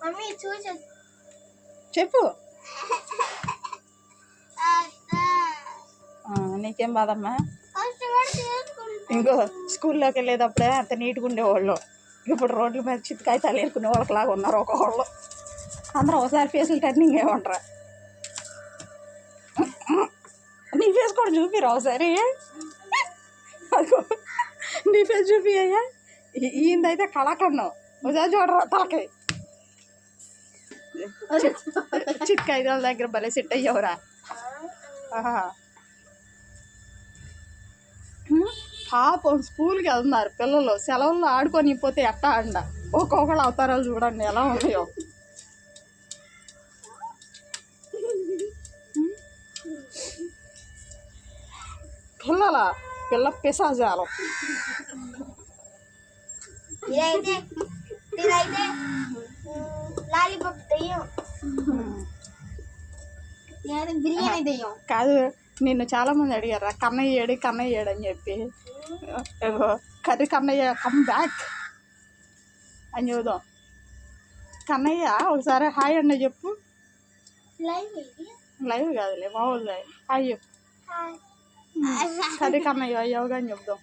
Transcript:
Mummy చూసి చెప్పు. నీకేం బాధమ్మా? ఇంకో స్కూల్లోకి వెళ్ళేటప్పుడే అంత నీట్గా ఉండేవాళ్ళు, ఇప్పుడు రోడ్ల మీద చిత్తకాయతాలు వేసుకునే వాళ్ళకిలాగా ఉన్నారు ఒక్కొక్కళ్ళు. అందరూ ఒకసారి ఫేసులు టర్నింగ్ ఏమంటారా? నీ ఫేస్ కూడా చూపిరా ఒకసారి. అదిగో నీ ఫేస్ చూపి అయ్యా. ఈయనదైతే కళాఖండం, ఒకసారి చూడరా తలకి. చిత్తకాయతాల దగ్గర భలే సెట్ అయ్యవరా. పాపం స్కూల్కి వెళ్తున్నారు పిల్లలు, సెలవుల్లో ఆడుకొని పోతే ఎట్టా అండ. ఒక్కొక్కళ్ళు అవతారాలు చూడండి ఎలా ఉన్నాయో. పిల్ల పిశాచాలం. బిర్యానీ దెయ్యం కాదు, నిన్ను చాలామంది అడిగారా కన్నయ్య ఏడు అని చెప్పి. కర్రీ కన్నయ్య కమ్ బ్యాక్ అని చూద్దాం. కన్నయ్య ఒకసారి హాయ్ అన్న చెప్పు. లైవ్ కాదులే మామూలుగా హాయ్ చెప్పు. కర్రీ కన్నయ్య అయ్యావుగా అని చెప్దాం.